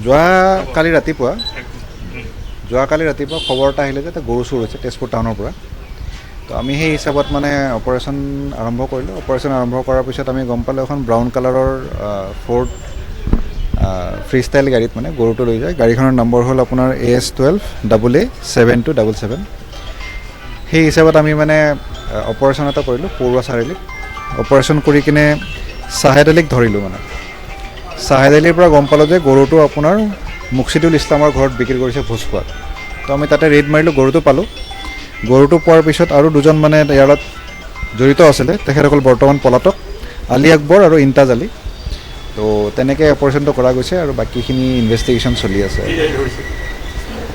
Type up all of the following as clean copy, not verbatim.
যোৱাকালি ৰাতিপুৱা খবৰ এটা আহিলে যে এটা গৰু চুৰ হৈছে তেজপুৰ টাউনৰ পৰা। তো আমি সেই হিচাপত মানে অপাৰেশ্যন আৰম্ভ কৰিলোঁ। অপাৰেশ্যন আৰম্ভ কৰাৰ পিছত আমি গম পালোঁ এখন ব্ৰাউন কালাৰৰ ফ'ৰ্ড ফ্ৰী ষ্টাইল গাড়ীত মানে গৰুটো লৈ যায়। গাড়ীখনৰ নম্বৰ হ'ল আপোনাৰ AS12AA7277। সেই হিচাপত আমি মানে অপাৰেশ্যন এটা কৰিলোঁ পৰুৱা চাৰিআলিত। অপাৰেশ্যন কৰি কিনে চাহেদ আলীক ধৰিলোঁ মানে। চাহেদ আলীৰ পৰা গম পালোঁ যে গৰুটো আপোনাৰ মুকছিদুল ইছলামৰ ঘৰত বিক্ৰী কৰিছে ভোজখোৱাত। তো আমি তাতে ৰেড মাৰিলোঁ, গৰুটো পালোঁ। গৰুটো পোৱাৰ পিছত আৰু দুজন মানে ইয়াৰ লগত জড়িত আছিলে, তেখেতসকল বৰ্তমান পলাতক, আলী আকবৰ আৰু ইমতাজ আলী। তো তেনেকৈ অপাৰেশ্যনটো কৰা গৈছে আৰু বাকীখিনি ইনভেষ্টিগেশ্যন চলি আছে।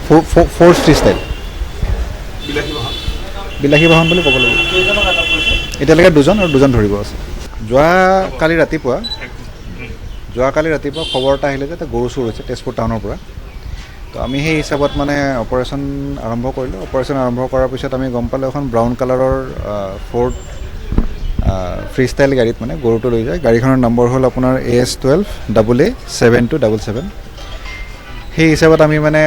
ফ'ৰ্ড ফ্ৰী ষ্টাইল বিলাসী বাহন বুলি ক'ব লাগিব। এতিয়ালৈকে দুজন আৰু দুজন ধৰিব আছে। যোৱাকালি ৰাতিপুৱা খবৰ এটা আহিলে যে এটা গৰু চুৰ হৈছে তেজপুৰ টাউনৰ পৰা। তো আমি সেই হিচাপত মানে অপাৰেশ্যন আৰম্ভ কৰিলোঁ। অপাৰেশ্যন আৰম্ভ কৰাৰ পিছত আমি গম পালোঁ এখন ব্ৰাউন কালাৰৰ ফ'ৰ্ড ফ্ৰী ষ্টাইল গাড়ীত মানে গৰুটো লৈ যায়। গাড়ীখনৰ নম্বৰ হ'ল আপোনাৰ AS12AA7277। সেই হিচাপত আমি মানে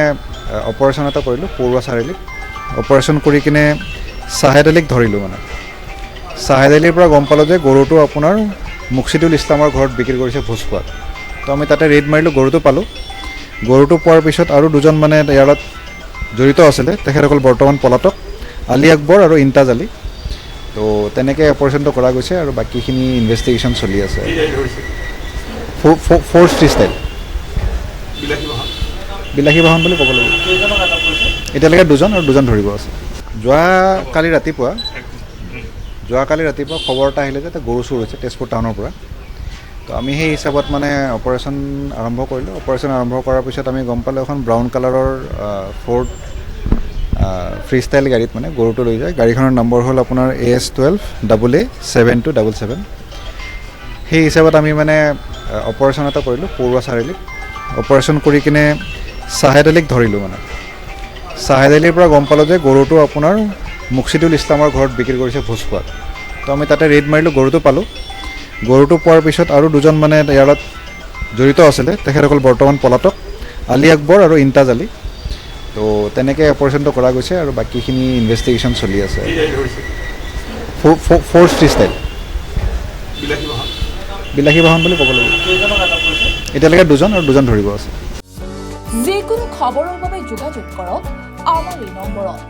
অপাৰেশ্যন এটা কৰিলোঁ পৰুৱা চাৰিআলিত। অপাৰেশ্যন কৰি কিনে চাহেদ আলীক ধৰিলোঁ মানে। চাহেদ আলীৰ পৰা গম পালোঁ যে গৰুটো আপোনাৰ মুকছিদুল ইছলামৰ ঘৰত বিক্ৰী কৰিছে ভোজখোৱাত। তো আমি তাতে ৰেড মাৰিলোঁ, গৰুটো পালোঁ। গৰুটো পোৱাৰ পিছত আৰু দুজন মানে ইয়াৰ লগত জড়িত আছিলে, তেখেতসকল বৰ্তমান পলাতক, আলী আকবৰ আৰু ইমতাজ আলী। তো তেনেকৈ অপাৰেশ্যনটো কৰা গৈছে আৰু বাকীখিনি ইনভেষ্টিগেশ্যন চলি আছে। ফ'ৰ্ড ফ্ৰী ষ্টাইল বিলাসী বাহন বুলি ক'ব লাগিব। এতিয়ালৈকে দুজন আৰু দুজন ধৰিব আছে। যোৱাকালি ৰাতিপুৱা খবৰ এটা আহিলে যে এটা গৰু চুৰ হৈছে তেজপুৰ টাউনৰ পৰা। তো আমি সেই হিচাপত মানে অপাৰেশ্যন আৰম্ভ কৰিলোঁ। অপাৰেশ্যন আৰম্ভ কৰাৰ পিছত আমি গম পালোঁ এখন ব্ৰাউন কালাৰৰ ফ'ৰ্ড ফ্ৰী ষ্টাইল গাড়ীত মানে গৰুটো লৈ যায়। গাড়ীখনৰ নম্বৰ হ'ল আপোনাৰ AS12AA7277। সেই হিচাপত আমি মানে অপাৰেশ্যন এটা কৰিলোঁ পৰুৱা চাৰিআলিত। অপাৰেশ্যন কৰি কিনে চাহেদ আলীক ধৰিলোঁ মানে। চাহেদ আলীৰ পৰা গম পালোঁ যে গৰুটো আপোনাৰ মুকছিদুল ইছলামৰ ঘৰত বিক্ৰী কৰিছে ভোজখোৱাত। তো আমি তাতে ৰেড মাৰিলোঁ, গৰুটো পালোঁ। গৰুটো পোৱাৰ পিছত আৰু দুজন মানে ইয়াৰ লগত জড়িত আছিলে, তেখেতসকল বৰ্তমান পলাতক, আলী আকবৰ আৰু ইমতাজ আলী। তো তেনেকৈ অপাৰেশ্যনটো কৰা গৈছে আৰু বাকীখিনি ইনভেষ্টিগেশ্যন চলি আছে। ফ'ৰ্ড ফ্ৰী ষ্টাইল বিলাসী বাহন বুলি ক'ব লাগিব। এতিয়ালৈকে দুজন আৰু দুজন ধৰিব আছে। যিকোনো খবৰৰ বাবে যোগাযোগ কৰক আমাৰ এই নম্বৰত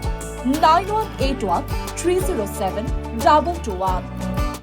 9181 307 2221।